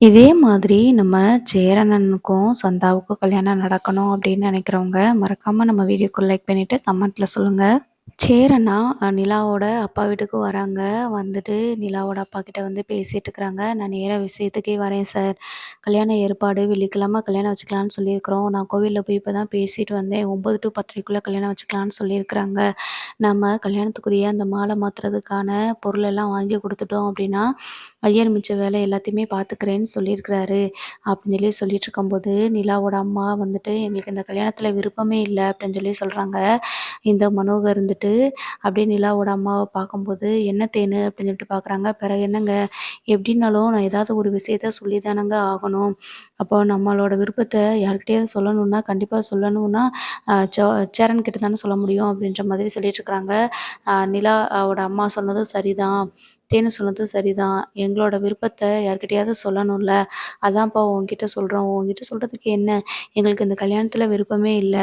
இதே மாதிரி நம்ம சேரனனுக்கும், சந்தாவுக்கும் கல்யாணம் நடக்கணும் அப்படின்னு நினைக்கிறவங்க, மறக்காம நம்ம வீடியோக்கு லைக் பண்ணிட்டு கமெண்ட்ல சொல்லுங்க. சேரன்னா நிலாவோட அப்பா வீட்டுக்கு வராங்க. வந்துட்டு நிலாவோட அப்பாகிட்ட வந்து பேசிட்டு இருக்கிறாங்க. "நான் நேரா விஷயத்துக்கே வரேன் சார். கல்யாண ஏற்பாடு வெள்ளிக்கிழம கல்யாணம் வச்சுக்கலான்னு சொல்லியிருக்கிறோம். நான் கோவில்ல போய் இப்ப தான் பேசிட்டு வந்தேன். 9 டூ 10:30க்குள்ள கல்யாணம் வச்சுக்கலான்னு சொல்லியிருக்கிறாங்க. நம்ம கல்யாணத்துக்குரிய அந்த மாலை மாத்துறதுக்கான பொருள் எல்லாம் வாங்கி குடுத்துட்டோம் அப்படின்னா, ஐயர் மிச்ச வேலை எல்லாத்தையுமே பார்த்துக்கிறேன்னு சொல்லியிருக்கிறாரு." அப்படின்னு சொல்லி சொல்லிட்டு இருக்கும்போது, நிலாவோட அம்மா வந்துட்டு, "எங்களுக்கு இந்த கல்யாணத்தில விருப்பமே இல்ல." அப்படின்னு சொல்லி சொல்றாங்க. இந்த மனோகர் இருந்துட்டு அப்படியே நிலாவோட அம்மாவ பார்க்கும்போது, "என்ன தேனு?" அப்படின்னு சொல்லிட்டு பார்க்குறாங்க. "பிறகு என்னங்க, எப்படின்னாலும் நான் ஏதாவது ஒரு விஷயத்த சொல்லி தானங்க ஆகணும். அப்போ நம்மளோட விருப்பத்த யார்கிட்டயாவது சொல்லணும்னா, கண்டிப்பா சொல்லணும்னா, அ சோ சேரன் கிட்ட தானே சொல்ல முடியும்." அப்படின்ற மாதிரி சொல்லிட்டுருக்காங்க. நிலாவோட அம்மா சொன்னதும் சரிதான். தேனு சொன்னதும் சரிதான். எங்களோட விருப்பத்த யார்கிட்டயாவது சொல்லணும்ல. அதான்ப்பா உன்கிட்ட சொல்றோம். உன்கிட்ட சொல்றதுக்கு என்ன? எங்களுக்கு இந்த கல்யாணத்தில விருப்பமே இல்ல.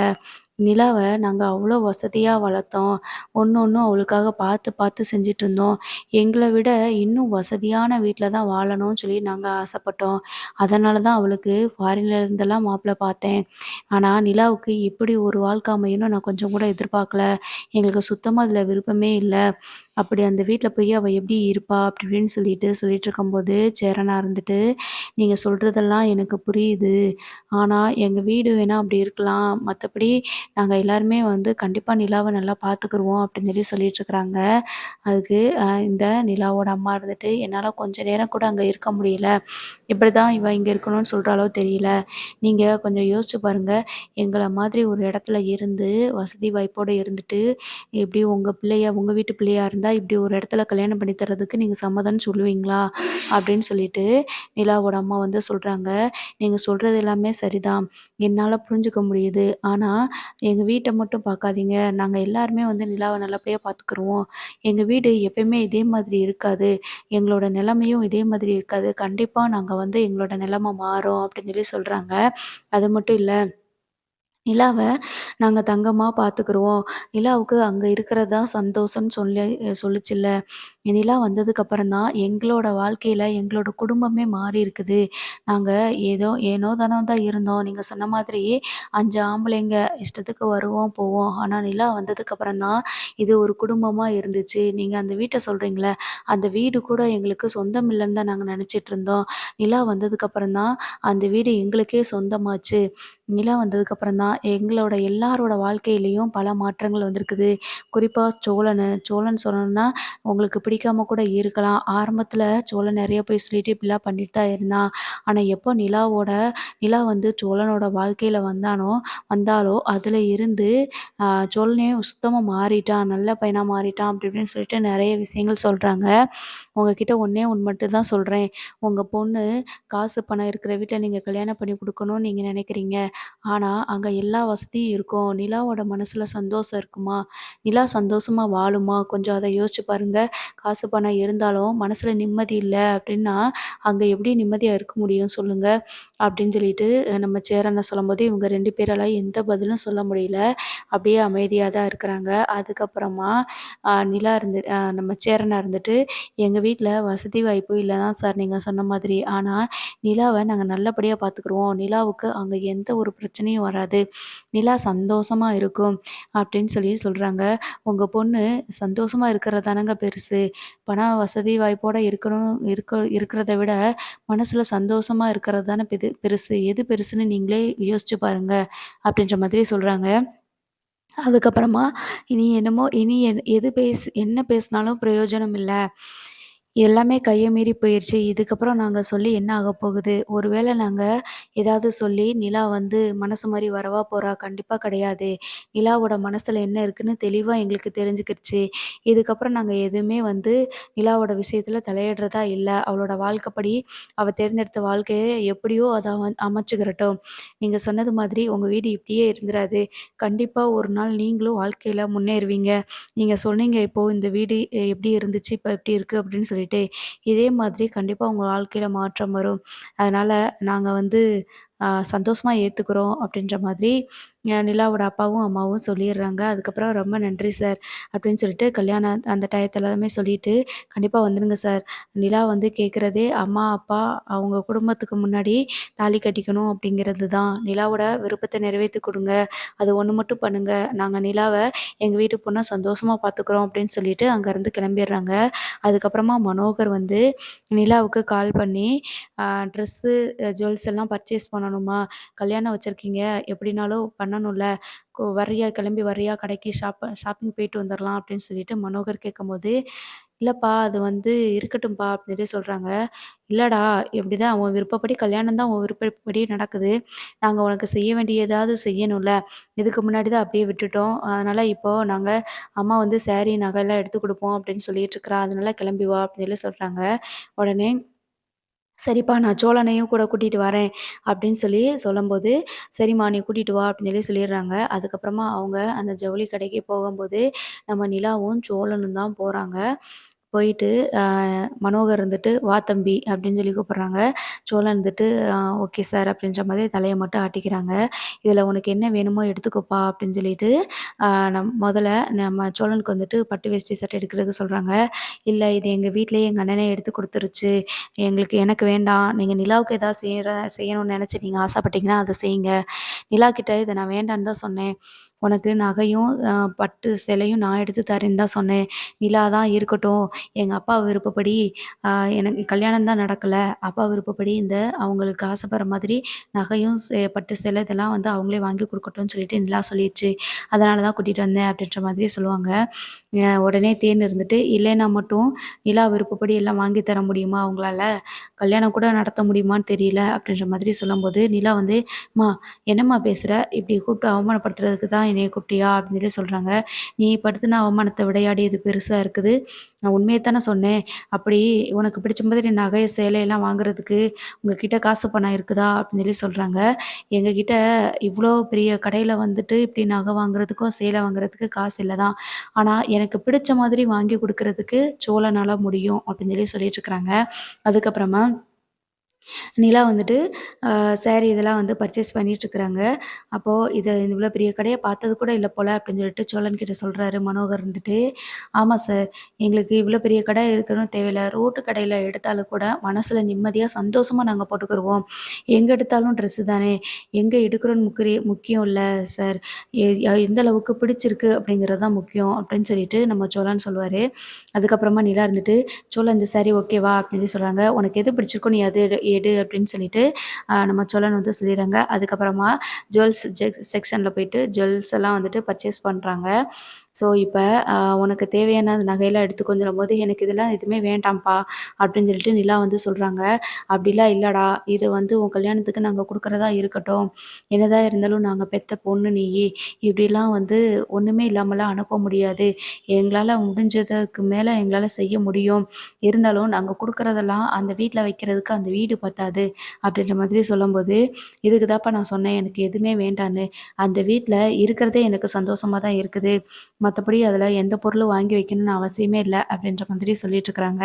நிலாவ நாங்க அவ்வளோ வசதியா வளர்த்தோம். ஒண்ணொண்ணும் அவளுக்காக பார்த்து, பார்த்து செஞ்சுட்டுருந்தோம். எங்கள விட இன்னும் வசதியான வீட்ல தான் வாழணும்னு சொல்லி நாங்க ஆசைப்பட்டோம். அதனால தான் அவளுக்கு ஃபாரின்ல இருந்தெல்லாம் மாப்பிள பார்த்தேன். ஆனா, நிலாவுக்கு இப்படி ஒரு வாழ்க்கை அமையும்னு நான் கொஞ்சம் கூட எதிர்பார்க்கல. எங்களுக்கு சுத்தமா அதில விருப்பமே இல்ல. அப்படி அந்த வீட்ல போய் அவ எப்படி இருப்பா? அப்படி இப்படின்னு சொல்லிட்டுருக்கும்போது, சேரனா இருந்துட்டு, "நீங்க சொல்றதெல்லாம் எனக்கு புரியுது. ஆனா, எங்க வீடு வேணா அப்படி இருக்கலாம். மத்தபடி நாங்க எல்லாருமே வந்து கண்டிப்பா நிலாவ நல்லா பார்த்துக்குருவோம்." அப்படின்னு சொல்லி சொல்லிட்டுருக்குறாங்க. அதுக்கு இந்த நிலாவோட அம்மா இருந்துட்டு, "என்னால கொஞ்ச நேரம் கூட அங்க இருக்க முடியல. இப்படிதான் இவ இங்க இருக்கணும்னு சொல்றாளோ தெரியல. நீங்க கொஞ்சம் யோசிச்சு பாருங்க. எங்கள மாதிரி ஒரு இடத்துல இருந்து, வசதி வாய்ப்போட இருந்துட்டு, இப்படி உங்க பிள்ளைய உங்க வீட்டு பிள்ளையா இருந்தா, இப்படி ஒரு இடத்துல கல்யாணம் பண்ணி தர்றதுக்கு நீங்க சம்மதம்னு சொல்லுவீங்களா?" அப்படின்னு சொல்லிட்டு நிலாவோட அம்மா வந்து சொல்றாங்க. "நீங்க சொல்றது எல்லாமே சரிதான். என்னால புரிஞ்சுக்க முடியுது. ஆனா, எங்க வீட்ட மட்டும் பார்க்காதீங்க. நாங்க எல்லாருமே வந்து நிலாவ நல்லபடியா பார்த்துக்குருவோம். எங்க வீடு எப்பயுமே இதே மாதிரி இருக்காது. எங்களோட நிலைமையும் இதே மாதிரி இருக்காது. கண்டிப்பா நாங்க வந்து எங்களோட நிலைமை மாறும்." அப்படின்னு சொல்லி சொல்றாங்க. அது மட்டும் இல்ல, நிலாவ நாங்க தங்கமா பார்த்துக்குருவோம். நிலாவுக்கு அங்க இருக்கிறது தான் சந்தோஷம்னு சொல்லுச்சுல்ல. நிலா வந்ததுக்கப்புறம் தான் எங்களோட வாழ்க்கையில எங்களோட குடும்பமே மாறி இருக்குது. நாங்க ஏதோ ஏனோ தானோ தான் இருந்தோம். நீங்க சொன்ன மாதிரி 5 ஆம்பளைங்க இஷ்டத்துக்கு வருவோம், போவோம். ஆனா நிலா வந்ததுக்கப்புறம் தான் இது ஒரு குடும்பமா இருந்துச்சு. நீங்க அந்த வீட்ட சொல்றீங்கள்ல, அந்த வீடு கூட எங்களுக்கு சொந்தம் இல்லன்னு தான் நாங்க நெனச்சுட்டு இருந்தோம். நிலா வந்ததுக்கப்புறம் தான் அந்த வீடு எங்களுக்கே சொந்தமாச்சு. நிலா வந்ததுக்கப்புறம் தான் எங்களோட எல்லாரோட வாழ்க்கையிலயும் பல மாற்றங்கள் வந்திருக்குது. குறிப்பா சோழன் சொன்னோம்னா உங்களுக்கு பிடிக்காம கூட இருக்கலாம். ஆரம்பத்தில சோழன் நெறைய போய் சொல்லிட்டு இப்படிலாம் பண்ணிட்டு தான் இருந்தான். ஆனா எப்போ நிலா வந்து சோழனோட வாழ்க்கையில வந்தாளோ அதில இருந்து சோழனே சுத்தமா மாறிட்டான். நல்ல பையனா மாறிட்டான். அப்படி இப்படின்னு சொல்லிட்டு நெறைய விஷயங்கள் சொல்றாங்க. உங்ககிட்ட ஒண்ணே ஒண்ணு மட்டும் தான் சொல்றேன். உங்க பொண்ணு காசு பணம் இருக்கிற வீட்ல நீங்க கல்யாணம் பண்ணி குடுக்கணும்னு நீங்க நெனைக்கிறீங்க. ஆனா, அங்க எல்லா வசதியும் இருக்கும். நிலாவோட மனசுல சந்தோஷம் இருக்குமா? நிலா சந்தோஷமா வாழுமா? கொஞ்சம் அத யோசிச்சு பாருங்க. காசு பணம் இருந்தாலும் மனசுல நிம்மதி இல்ல அப்டின்னா, அங்க எப்படி நிம்மதியா இருக்க முடியும் சொல்லுங்க? அப்படின்னு சொல்லிட்டு நம்ம சேரன சொல்லும்போது, இவங்க 2 பேரால எந்த பதிலும் சொல்ல முடியல. அப்படியே அமைதியா தான் இருக்கிறாங்க. அதுக்கப்புறமா நிலா இருந்து நம்ம சேரனா இருந்துட்டு, "எங்க வீட்ல வசதி வாய்ப்பு இல்ல தான் சார் நீங்க சொன்ன மாதிரி. ஆனா, நிலாவ நாங்க நல்லபடியா பார்த்துக்குருவோம். நிலாவுக்கு அங்க எந்த ஒரு பிரச்சனையும் வராது. நிலா சந்தோஷமா இருக்கும்." அப்படின்னு சொல்லி சொல்றாங்க. "உங்க பொண்ணு சந்தோஷமா இருக்கிறது தானங்க பெருசு. பண வசதி வாய்ப்போட இருக்கிறத விட, மனசுல சந்தோஷமா இருக்கிறது தானே பெருசு. எது பெருசுன்னு நீங்களே யோசிச்சு பாருங்க." அப்படின்ற மாதிரி சொல்றாங்க. அதுக்கப்புறமா, இனி என்ன பேசினாலும் பிரயோஜனம் இல்ல. எல்லாமே கைய மீறி போயிருச்சு. இதுக்கப்புறம் நாங்க சொல்லி என்ன ஆகப்போகுது? ஒருவேள நாங்க ஏதாவது சொல்லி நிலா வந்து மனசு மாரி வரவா போறா? கண்டிப்பா கிடையாது. நிலாவோட மனசுல என்ன இருக்குன்னு தெளிவா எங்களுக்கு தெரிஞ்சுக்கிருச்சு. இதுக்கப்புறம் நாங்க எதுவுமே வந்து நிலாவோட விஷயத்துல தலையிடுறதா இல்ல. அவளோட வாழ்க்கைப்படி அவ தேர்ந்தெடுத்த வாழ்க்கைய எப்படியோ அத அமைச்சுக்கிறட்டும். நீங்க சொன்னது மாதிரி உங்க வீடு இப்படியே இருந்துராது. கண்டிப்பா ஒரு நாள் நீங்களும் வாழ்க்கையில முன்னேறுவீங்க. நீங்க சொன்னீங்க இப்போ இந்த வீடு எப்படி இருந்துச்சு, இப்ப எப்படி இருக்கு அப்படின்னு சொல்லிட்டு. இதே மாதிரி கண்டிப்பா உங்க வாழ்க்கையில மாற்றம் வரும். அதனால நாங்க வந்து சந்தோஷமா ஏத்துக்கிறோம் அப்படின்ற மாதிரி நிலாவோட அப்பாவும், அம்மாவும் சொல்லிர்றாங்க. அதுக்கப்புறம் "ரொம்ப நன்றி சார்" அப்படின்னு சொல்லிட்டு கல்யாணம் அந்த டயத்துல எல்லாமே சொல்லிட்டு, "கண்டிப்பா வந்துருங்க சார். நிலா வந்து கேட்கிறதே அம்மா, அப்பா அவங்க குடும்பத்துக்கு முன்னாடி தாலி கட்டிக்கணும் அப்படிங்கிறது தான். நிலாவோட விருப்பத்த நிறைவேத்தி குடுங்க. அது ஒண்ணு மட்டும் பண்ணுங்க. நாங்க நிலாவ எங்க வீட்டு பொண்ணா சந்தோஷமா பார்த்துக்குறோம்" அப்படின்னு சொல்லிட்டு அங்கருந்து கிளம்பிர்றாங்க. அதுக்கப்புறமா மனோகர் வந்து நிலாவுக்கு கால் பண்ணி, ட்ரெஸ்ஸு, ஜுவல்ஸ் எல்லாம் பர்ச்சேஸ் பண்ணணுமா? கல்யாணம் வச்சிருக்கீங்க. எப்படினாலும் பண்ணணும்ல. வர்றியா? கிளம்பி வர்றியா? கடைக்கு ஷாப்பிங் போயிட்டு வந்துரலாம் அப்படின்னு சொல்லிட்டு மனோகர் கேட்கும்போது, "இல்லப்பா அது வந்து இருக்கட்டும்ப்பா" அப்படின்ட்டு சொல்றாங்க. "இல்லடா இப்படிதான் உன் விருப்பப்படி கல்யாணம் தான் உன் விருப்பப்படி நடக்குது. நாங்க உனக்கு செய்ய வேண்டிய ஏதாவது செய்யணும்ல. இதுக்கு முன்னாடி தான் அப்படியே விட்டுட்டோம். அதனால இப்போ நாங்க அம்மா வந்து சாரி, நகைலாம் எடுத்து குடுப்போம் அப்படின்னு சொல்லிட்டுருக்கிறா. அதனால கிளம்பி வா" அப்படின்னு சொல்லி சொல்றாங்க. உடனே சரிப்பா நான் சோழனையும் கூட கூட்டிட்டு வரேன் அப்படின்னு சொல்லி சொல்லும்போது, சரிம்மா நீ கூட்டிட்டு வா அப்படின்னு சொல்லி சொல்லிடுறாங்க. அதுக்கப்புறமா அவங்க அந்த ஜவுளி கடைக்கு போகும்போது, நம்ம நிலாவும் சோழனும் தான் போறாங்க. போயிட்டு அ மனோகர் இருந்துட்டு, "வா தம்பி" அப்படின்னு சொல்லி கூப்பிடுறாங்க. சோழன் இருந்துட்டு, ஓகே சார்" அப்படின்ற மாதிரி தலைய மட்டும் ஆட்டிக்கிறாங்க. "இதில உனக்கு என்ன வேணுமோ எடுத்துக்கோப்பா" அப்படின்னு சொல்லிட்டு, அ முதல்ல நம்ம சோழனுக்கு வந்துட்டு பட்டு வேஷ்டி சட்டை எடுக்கிறதுக்கு சொல்றாங்க. "இல்ல இது எங்க வீட்லயே எங்க அண்ணனே எடுத்து குடுத்துருச்சு. எனக்கு வேண்டாம். நீங்க நிலாவுக்கு ஏதாவது செய்யணும்னு நெனச்சு நீங்க ஆசைப்பட்டீங்கன்னா, அத செய்யுங்க. நிலாக்கிட்ட இத நான் வேண்டான்னு தான் சொன்னேன். உனக்கு நகையும், பட்டு சேலையும் நான் எடுத்து தரேன்னு தான் சொன்னேன். நிலா தான் இருக்கட்டும். எங்க அப்பா விருப்பப்படி அ எனக்கு கல்யாணம் தான் நடக்கல. அப்பா விருப்பப்படி இந்த அவங்களுக்கு ஆசைப்படுற மாதிரி நகையும், பட்டு சேலை இதெல்லாம் வந்து அவங்களே வாங்கி குடுக்கட்டும்னு சொல்லிட்டு நிலா சொல்லிருச்சு. அதனால தான் கூட்டிட்டு வந்தேன் அப்படின்ற மாதிரி சொல்லுவாங்க. உடனே தேன் இருந்துட்டு, இல்லைன்னா மட்டும் நிலா விருப்பப்படி எல்லாம் வாங்கி தர முடியுமா அவங்களால? கல்யாணம் கூட நடத்த முடியுமான்னு தெரியல அப்படின்ற மாதிரி சொல்லும்போது, நிலா வந்து, "அம்மா என்னம்மா பேசுற? இப்படி கூப்பிட்டு அவமானப்படுத்துறதுக்கு தான் என்னைய கூப்பிட்டியா?" அப்படின்னு சொல்லி சொல்றாங்க. "நீ படுத்தின அவமானத்த விடையாடி இது பெருசா இருக்குது. நான் உண்மைய தானே சொன்னேன். அப்படி உனக்கு பிடிச்ச மாதிரி நகை, சேலையெல்லாம் வாங்குறதுக்கு உங்ககிட்ட காசு பணம் இருக்குதா?" அப்படின்னு சொல்லி சொல்றாங்க. "எங்ககிட்ட இவ்ளோ பெரிய கடையில வந்துட்டு இப்படி நகை வாங்குறதுக்கும், சேலை வாங்குறதுக்கு காசு இல்ல தான். ஆனா எனக்கு பிடிச்ச மாதிரி வாங்கி குடுக்குறதுக்கு சோழனால முடியும்." அப்படின்னு சொல்லி சொல்லிட்டுருக்காங்க. அதுக்கப்புறமா நிலா வந்துட்டு சாரி இதெல்லாம் வந்து பர்ச்சேஸ் பண்ணிட்டுருக்குறாங்க. அப்போ இவ்வளோ பெரிய கடைய பார்த்தது கூட இல்ல போல அப்படின்னு சொல்லிட்டு சோழன் கிட்ட சொல்றாரு மனோகர் இருந்துட்டு. ஆமா சார். எங்களுக்கு இவ்வளோ பெரிய கடை இருக்கணும்னு தேவையில்ல. ரோட்டு கடையில எடுத்தாலும் கூட மனசுல நிம்மதியா, சந்தோஷமா நாங்க போட்டுக்குருவோம். எங்க எடுத்தாலும் ட்ரெஸ்ஸு தானே. எங்க எடுக்கிறோன்னு முக்கியம் இல்ல சார். எந்த அளவுக்கு பிடிச்சிருக்கு அப்படிங்கிறது தான் முக்கியம் அப்படின்னு சொல்லிட்டு நம்ம சோழன் சொல்லுவாரு. அதுக்கப்புறமா நிலா இருந்துட்டு, "சோளம் இந்த சாரி ஓகேவா?" அப்படின்னு சொல்லி சொல்றாங்க. "உனக்கு எது பிடிச்சிருக்கோ நீ அது எடு" அப்படின்னு சொல்லிட்டு நம்ம சோழன் வந்து சொல்லிர்றாங்க. அதுக்கப்புறமா ஜுவல்ஸ் செக்ஷன்ல போயிட்டு ஜுவல்ஸ் எல்லாம் வந்துட்டு பர்ச்சேஸ் பண்றாங்க. ஸோ இப்ப "உனக்கு தேவையான நகையெல்லாம் எடுத்துக்கோன்னு" சொல்லும்போது, "எனக்கு இதெல்லாம் எதுவுமே வேண்டாம்ப்பா" அப்படின்னு சொல்லிட்டு நிலா வந்து சொல்றாங்க. "அப்படிலாம் இல்லடா, இது வந்து உன் கல்யாணத்துக்கு நாங்க குடுக்குறதா இருக்கட்டும். என்னதான் இருந்தாலும் நாங்க பெத்த பொண்ணு நீயி. இப்படிலாம் வந்து ஒண்ணுமே இல்லாமலாம் அனுப்ப முடியாது. எங்களால முடிஞ்சதுக்கு மேல எங்களால செய்ய முடியும். இருந்தாலும் நாங்க குடுக்குறதெல்லாம் அந்த வீட்ல வைக்கிறதுக்கு அந்த வீடு பத்தாது." அப்படின்ற மாதிரி சொல்லும்போது, "இதுக்கு தான்ப்பா நான் சொன்னேன் எனக்கு எதுவுமே வேண்டான்னு. அந்த வீட்ல இருக்கிறதே எனக்கு சந்தோஷமா தான் இருக்குது. மத்தபடி அதில எந்த பொருளும் வாங்கி வைக்கணும்னு அவசியமே இல்ல." அப்படின்ற மாதிரி சொல்லிட்டுருக்காங்க.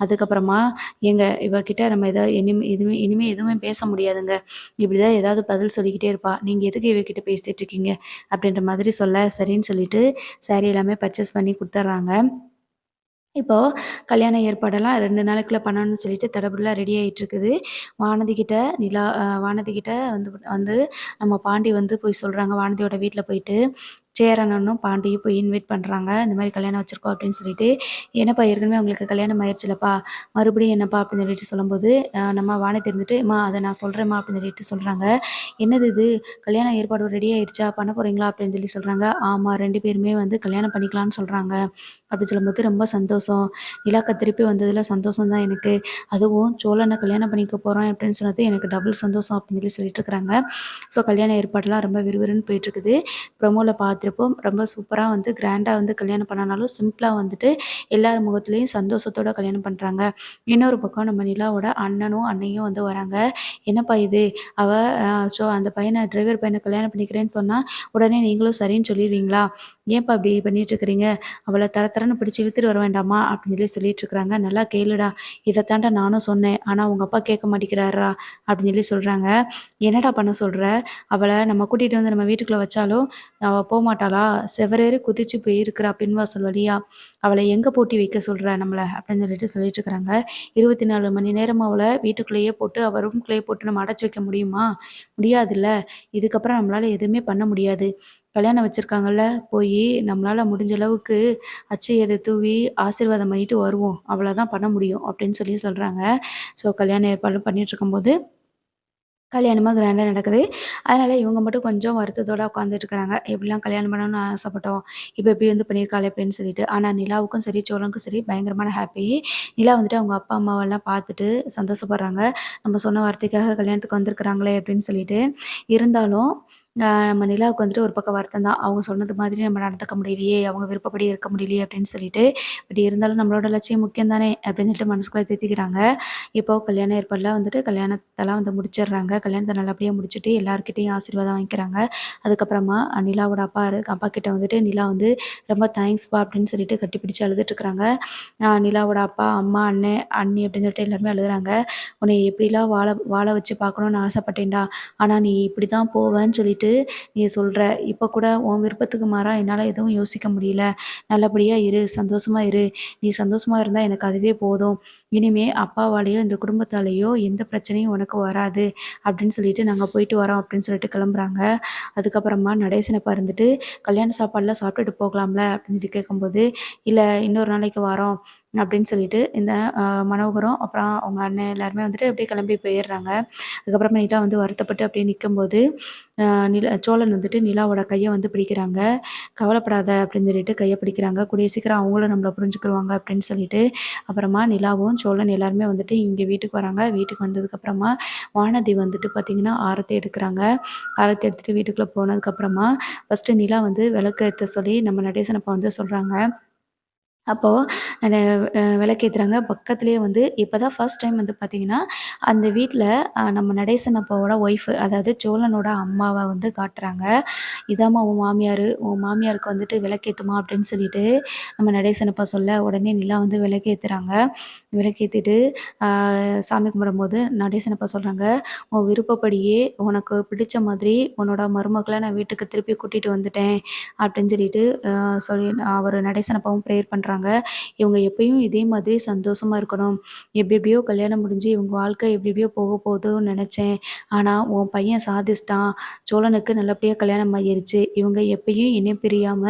அதுக்கப்புறமா, "ஏங்க இவ கிட்ட நம்ம இனிமே எதுவுமே பேச முடியாதுங்க. இப்படிதான் ஏதாவது பதில் சொல்லிக்கிட்டே இருப்பா. நீங்க எதுக்கு இவ கிட்ட பேசிட்டு இருக்கீங்க?" அப்படின்ற மாதிரி சொல்ல, சரின்னு சொல்லிட்டு சாரி எல்லாமே பர்ச்சேஸ் பண்ணி குடுத்துர்றாங்க. இப்போ கல்யாண ஏற்பாடெல்லாம் 2 நாளைக்குள்ள பண்ணணும்னு சொல்லிட்டு தடபுடலா ரெடி ஆயிட்டுருக்குது. வானதி கிட்ட வந்து வந்து நம்ம பாண்டி வந்து போய் சொல்றாங்க. வானதியோட வீட்ல போயிட்டு, சேரனனும் பாண்டியும் போய் இன்வைட் பண்றாங்க. இந்த மாரி கல்யாணம் வச்சிருக்கோம் அப்படின்னு சொல்லிட்டு, "என்னப்பா ஏற்கனவே உங்களுக்கு கல்யாணம் ஆயிருச்சுலப்பா, மறுபடியும் என்னப்பா?" அப்படின்னு சொல்லிட்டு சொல்லும்போது, நம்ம வானதி இருந்துட்டு, "அம்மா அத நான் சொல்றேன்ம்மா" அப்படின்னு சொல்லிட்டு சொல்றாங்க. "என்னது இது? கல்யாண ஏற்பாடு ரெடி ஆயிருச்சா? பண்ண போறீங்களா?" அப்படின்னு சொல்லி சொல்றாங்க. "ஆமா 2 பேருமே வந்து கல்யாணம் பண்ணிக்கலான்னு சொல்றாங்க." அப்படி சொல்லும்போது ரொம்ப சந்தோஷம். நிலாக்கா திருப்பி வந்ததுல சந்தோஷம் தான் எனக்கு. அதுவும் சோழன கல்யாணம் பண்ணிக்க போறோம் அப்படின்னு சொன்னது எனக்கு டபுள் சந்தோஷம் அப்படின்னு சொல்லி சொல்லிட்டுருக்காங்க. ஸோ கல்யாண ஏற்பாடுலாம் ரொம்ப விறுவிறுன்னு போயிட்டுருக்குது. ப்ரமோல பார்த்துருப்போம். ரொம்ப சூப்பரா வந்து கிராண்டா வந்து கல்யாணம் பண்ணனாலும் சிம்பிளா வந்துட்டு எல்லார் முகத்துலயும் சந்தோஷத்தோட கல்யாணம் பண்றாங்க. இன்னொரு பக்கம் நம்ம நிலாவோட அண்ணனும், அண்ணியும் வந்து வராங்க. "என்னப்பா இது? அவ அந்த பையன டிரைவர் பையன கல்யாணம் பண்ணிக்கிறேன்னு சொன்னா, உடனே நீங்களும் சரின்னு சொல்லிருவீங்களா? ஏன்ப்பா இப்படி பண்ணிட்டுருக்கிறீங்க? அவள தர தரன்னு பிடிச்சு இழுத்துட்டு வர வேண்டாமா?" அப்படின்னு சொல்லிட்டுருக்காங்க. "நல்லா கேளுடா, இத தான்டா நானும் சொன்னேன். ஆனா உங்க அப்பா கேட்க மாட்டேங்கிறாருடா" அப்படின்னு சொல்றாங்க. "என்னடா பண்ண சொல்ற? அவள நம்ம கூட்டிட்டு வந்து நம்ம வீட்டுக்குள்ள வச்சாலும், அவ போமாட்டாளா? செவரேறி குதிச்சு போயிருக்கிறா பின்வாசல் வழியா. அவள எங்க பூட்டி வைக்க சொல்ற நம்மள?" அப்படின்னு சொல்லிட்டுருக்காங்க. 24 மணி நேரமும் அவள வீட்டுக்குள்ளேயே போட்டு, அவ ரூம்குள்ளேயே போட்டு நம்ம அடைச்சு வைக்க முடியுமா? முடியாதுல்ல. இதுக்கப்புறம் நம்மளால எதுவுமே பண்ண முடியாது. கல்யாணம் வச்சிருக்காங்கல்ல, போயி நம்மளால முடிஞ்ச அளவுக்கு அச்சு எத தூவி ஆசீர்வாதம் பண்ணிட்டு வருவோம். அவ்வளோதான் பண்ண முடியும் அப்படின்னு சொல்றாங்க. ஸோ கல்யாண ஏற்பாடு பண்ணிட்டுருக்கும்போது கல்யாணமா கிராண்டா நடக்குது. அதனால இவங்க மட்டும் கொஞ்சம் வருத்தத்தோட உட்காந்துட்டு இருக்கிறாங்க. எப்படிலாம் கல்யாணம் பண்ணணும்னு ஆசைப்பட்டோம். இப்ப இப்படி பண்ணியிருக்காளே அப்படின்னு சொல்லிட்டு. ஆனா நிலாவுக்கும் சரி, சோழனுக்கும் சரி பயங்கரமான ஹாப்பி. நிலா வந்துட்டு அவங்க அப்பா, அம்மாவெல்லாம் பார்த்துட்டு சந்தோஷப்படுறாங்க. நம்ம சொன்ன வார்த்தைக்காக கல்யாணத்துக்கு வந்திருக்கிறாங்களே அப்படின்னு சொல்லிட்டு. இருந்தாலும் நம்ம நிலாவுக்கு வந்துட்டு ஒரு பக்கம் வருத்தம் தான். அவங்க சொன்னது மாதிரி நம்ம நடந்துக்க முடியலையே, அவங்க விருப்பப்படி இருக்க முடியலையே அப்படின்னு சொல்லிட்டு. பட் இருந்தாலும் நம்மளோட லட்சியம் முக்கியம் தானே அப்படின்னு சொல்லிட்டு மனசுக்குள்ள தேத்திக்கிறாங்க. இப்போ கல்யாண ஏற்பாடுலாம் வந்துட்டு கல்யாணத்தெல்லாம் முடிச்சிடுறாங்க. கல்யாணத்த நல்லபடியா முடிச்சுட்டு எல்லார்கிட்டயும் ஆசீர்வாதம் வாங்கிக்கிறாங்க. அதுக்கப்புறமா நிலாவோட அப்பா கிட்ட வந்துட்டு நிலா ரொம்ப தேங்க்ஸ்ப்பா அப்படின்னு சொல்லிட்டு கட்டிப்பிடிச்சு அழுதுட்டுருக்காங்க. நிலாவோட அப்பா, அம்மா, அண்ணன், அண்ணி அப்படின்னு சொல்லிட்டு எல்லாருமே அழுகுறாங்க. "உன்னைய எப்படிலாம் வாழ வாழ வச்சு பார்க்கணும்னு ஆசைப்பட்டேன்டா. ஆனா நீ இப்படி தான் போவேன்னு சொல்லிட்டு நீ சொல்ற. இப்ப கூட உன் விருப்பத்துக்கு மாறா என்னால எதுவும் யோசிக்க முடியல. நல்லபடியா இரு, சந்தோஷமா இரு. நீ சந்தோஷமா இருந்தா எனக்கு அதுவே போதும். இனிமே அப்பாவாலயோ, இந்த குடும்பத்தாலயோ எந்த பிரச்சனையும் உனக்கு வராது." அப்படின்னு சொல்லிட்டு நாங்க போயிட்டு வரோம் அப்படின்னு சொல்லிட்டு கிளம்புறாங்க. அதுக்கப்புறமா நடேசனப்பா இருந்துட்டு, "கல்யாண சாப்பாடுலாம் சாப்பிட்டுட்டு போகலாம்ல?" அப்படின்னு கேட்கும்போது, "இல்ல இன்னொரு நாளைக்கு வரோம்." அப்படின்னு சொல்லிட்டு இந்த மனோகரும், அப்புறம் அவங்க அண்ணன் எல்லாருமே அப்படியே கிளம்பி போயிடுறாங்க. அதுக்கப்புறமா நிலா வருத்தப்பட்டு அப்படியே நிக்கும்போது, அ சோழன் நிலாவோட கைய பிடிக்கிறாங்க. "கவலைப்படாத" அப்படின்னு சொல்லிட்டு கைய பிடிக்கிறாங்க. "கூடிய சீக்கிரம் அவங்களும் நம்மள புரிஞ்சுக்குருவாங்க" அப்படின்னு சொல்லிட்டு. அப்புறமா நிலாவும், சோழன் எல்லாருமே இங்க வீட்டுக்கு வராங்க. வீட்டுக்கு வந்ததுக்கப்புறமா வானதி பார்த்தீங்கன்னா, ஆரத்தி எடுக்குறாங்க. ஆரத்தி எடுத்துட்டு வீட்டுக்குள்ள போனதுக்கப்புறமா, ஃபர்ஸ்ட்டு நிலா விளக்கு ஏத்த சொல்லி நம்ம நடேசனப்பா சொல்றாங்க. அப்போ அந்த விளக்கேத்துறாங்க. பக்கத்திலேயே இப்ப தான் ஃபர்ஸ்ட் டைம் பார்த்தீங்கன்னா, அந்த வீட்ல நம்ம நடேசன் அப்பாவோட ஒய்ஃப் அதாவது சோழனோட அம்மாவ காட்டுறாங்க. "இதாம்மா உன் மாமியாரு. உன் மாமியாருக்கு விளக்கேத்துமா" அப்படின்னு சொல்லிட்டு நம்ம நடேசன் அப்பா சொல்ல, உடனே நிலா விளக்கேத்துறாங்க. விளக்கேத்திட்டு சாமி கும்பிடும்போது நடேசன் அப்பா சொல்றாங்க, "உன் விருப்பப்படியே உனக்கு பிடிச்ச மாதிரி உன்னோட மருமகள நான் வீட்டுக்கு திருப்பி கூட்டிட்டு வந்துட்டேன்." அப்படின்னு சொல்லிட்டு சொல்லி அவரு நடேசன் அப்பாவும் ப்ரேயர் பண்றாங்க. இவங்க எப்பயும் இதே மாதிரி சந்தோஷமா இருக்கணும். எப்டி எப்டியோ கல்யாணம் முடிஞ்சு இவங்க வாழ்க்கை எப்டி எப்டியோ போக போகுதுன்னு நெனச்சேன். ஆனா உன் பையன் சாதிச்சுட்டான். சோழனுக்கு நல்லபடியா கல்யாணம் ஆகிருச்சு. இவங்க எப்பயும் இணை பிரியாம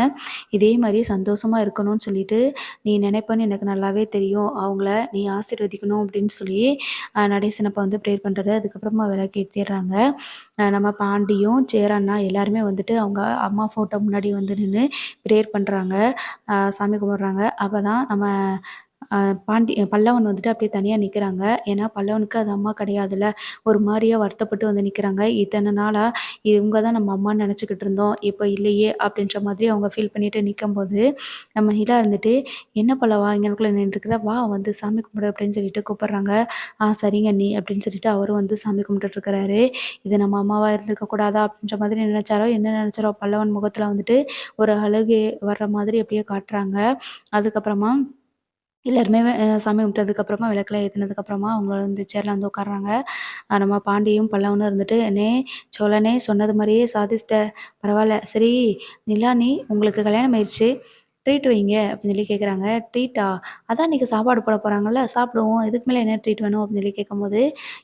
இதே மாரி சந்தோஷமா இருக்கணும்னு சொல்லிட்டு நீ நெனைப்பன்னு எனக்கு நல்லாவே தெரியும். அவங்கள நீ ஆசீர்வதிக்கணும் அப்படின்னு சொல்லி நடேசன் அப்பா ப்ரேயர் பண்றாரு. அதுக்கப்புறமா விளக்கேத்திர்றாங்க. நம்ம பாண்டியும், சேரண்ணா எல்லாருமே அவங்க அம்மா ஃபோட்டோ முன்னாடி நின்னு ப்ரேயர் பண்றாங்க. சாமி கும்பிடுறாங்க. அப்பதான் நம்ம பல்லவன் அப்படியே தனியா நிக்கிறாங்க. ஏன்னா பல்லவனுக்கு அது அம்மா கிடையாதுல்ல. ஒரு மாரியா வருத்தப்பட்டு நிக்கிறாங்க. இத்தன நாளா இவங்க தான் நம்ம அம்மான்னு நெனச்சுக்கிட்டு இருந்தோம். இப்ப இல்லையே அப்படின்ற மாதிரி அவங்க ஃபீல் பண்ணிட்டு நிக்கும்போது, நம்ம நிலா "என்ன பல்லவா இங்கனக்குள்ள நின்னுட்டுருக்குற? வா சாமி கும்பிடு" அப்படின்னு சொல்லிட்டு கூப்பிடுறாங்க. சரிங்க அண்ணி" அப்படின்னு சொல்லிட்டு அவரும் சாமி கும்பிட்டுட்டு இருக்கிறாரு. இது நம்ம அம்மாவா இருந்திருக்க கூடாதா? அப்படின்ற மாதிரி நினைச்சாரோ, என்ன நினைச்சாரோ பல்லவன் முகத்துல ஒரு அழுகை வர்ற மாதிரி அப்படியே காட்டுறாங்க. அதுக்கப்புறமா எல்லாருமே சாமி கும்பிட்டதுக்கப்புறமா விளக்குலாம் ஏத்துனதுக்கப்புறமா அவங்க சேர்ல உட்கார்றாங்க. நம்ம பாண்டியும், பல்லவனும் "அண்ணே, சோழனே சொன்னது மாரியே சாதிச்சிட்ட. பரவால்ல. சரி நிலா உங்களுக்கு கல்யாணம் ஆயிருச்சு. ட்ரீட் வைங்க" அப்படின்னு கேட்குறாங்க. "ட்ரீட்டா? அதான் இன்னைக்கு சாப்பாடு போட போறாங்கல்ல, சாப்பிடுவோம். இதுக்கு மேல என்ன ட்ரீட் வேணும்?" அப்படின்னு கேட்கும்போது,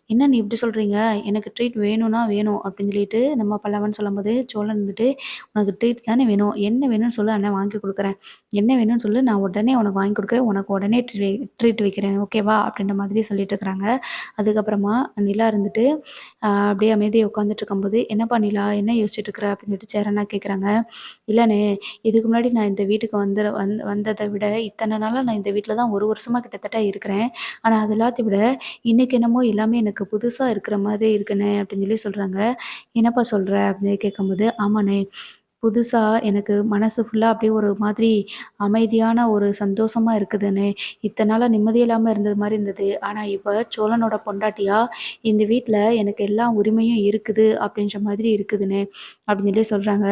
"என்ன இப்படி சொல்றீங்க? எனக்கு ட்ரீட் வேணும்னா வேணும்" அப்படின்னு நம்ம பல்லவன் சொல்லும்போது, சோழன் "உனக்கு ட்ரீட் தானே வேணும். என்ன வேணும்னு சொல்லு அண்ணன் வாங்கி குடுக்குறேன். என்ன வேணும்னு சொல்லு நான் உடனே உனக்கு வாங்கி குடுக்குறேன். உனக்கு உடனே ட்ரீட் வைக்கிறேன். ஓகேவா?" அப்படின்ற மாதிரி சொல்லிட்டு இருக்கிறாங்க. அதுக்கப்புறமா நிலா அப்படியே அமைதியா உட்காந்துட்டு இருக்கும்போது, "என்னப்பா நிலா, என்ன யோசிச்சுட்டு இருக்கிற?" அப்படின்னு சேரண்ணா கேட்குறாங்க. "இல்லண்ணே, இதுக்கு முன்னாடி நான் இந்த வீட்டுக்கு வந்தத விட, இத்தன நாளா நான் இந்த வீட்ல தான் 1 வருஷமா கிட்டத்தட்ட இருக்கிறேன். ஆனா அது எல்லாத்தையும் விட, இன்னைக்கு என்னமோ எல்லாமே எனக்கு புதுசா இருக்கிற மாரி இருக்குண்ணே" அப்படின்னு சொல்றாங்க. "என்னப்பா சொல்ற?" அப்படின்னு கேட்கும்போது, "ஆமாண்ணே, புதுசா எனக்கு மனசு ஃபுல்லா அப்படியே ஒரு மாதிரி அமைதியான ஒரு சந்தோஷமா இருக்குதுண்ணே. இத்தன நாளா நிம்மதி இல்லாம இருந்தது மாரி இருந்தது. ஆனா இப்ப சோழனோட பொண்டாட்டியா இந்த வீட்ல எனக்கு எல்லா உரிமையும் இருக்குது அப்படின்ற மாதிரி இருக்குதுண்ணே. அப்படின்னு சொல்லி சொல்றாங்க.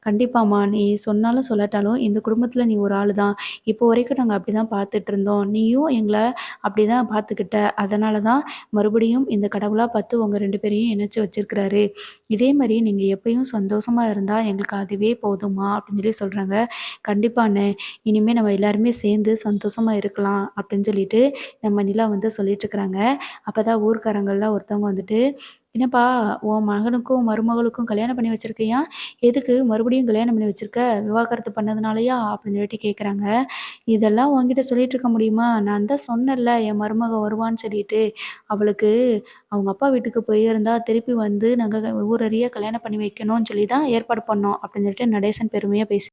கண்டிப்பாம்மா நீ சொன்னாலும் சொல்லாட்டாலும் இந்த குடும்பத்தில நீ ஒரு ஆளு தான். இப்போ வரைக்கும் நாங்க அப்படிதான் பார்த்துட்டுருந்தோம். நீயும் எங்கள அப்படிதான் பார்த்துக்கிட்ட. அதனால தான் மறுபடியும் இந்த கடவுளா பார்த்து உங்க 2 பேரையும் இணைச்சு வச்சிருக்கிறாரு. இதே மாரி நீங்க எப்பயும் சந்தோஷமா இருந்தா எங்களுக்கு அதுவே போதும்மா அப்படின்னு சொல்லி சொல்றாங்க. கண்டிப்பா அண்ணே. இனிமே நம்ம எல்லாருமே சேர்ந்து சந்தோஷமா இருக்கலாம் அப்படின்னு சொல்லிட்டு நம்ம நிலா வந்து சொல்லிட்டுருக்காங்க. அப்பதான் ஊர்க்காரங்கள்ல ஒருத்தவங்க வந்துட்டு, "என்னப்பா உன் மகனுக்கும், மருமகளுக்கும் கல்யாணம் பண்ணி வச்சிருக்கியா? எதுக்கு மறுபடியும் கல்யாணம் பண்ணி வச்சிருக்க? விவாகரத்து பண்ணதுனாலயா?" அப்படின்னு சொல்லிட்டு கேட்குறாங்க. "இதெல்லாம் உன்கிட்ட சொல்லிட்டு இருக்க முடியுமா? நான் தான் சொன்னேன்ல என் மருமக வருவான்னு சொல்லிட்டு. அவளுக்கு அவங்க அப்பா வீட்டுக்கு போயிருந்தா திருப்பி வந்து நாங்க ஊரறிய கல்யாணம் பண்ணி வைக்கணும்னு சொல்லி தான் ஏற்பாடு பண்ணோம்." அப்படின்னு சொல்லிட்டு நடேசன் பெருமையா பேசி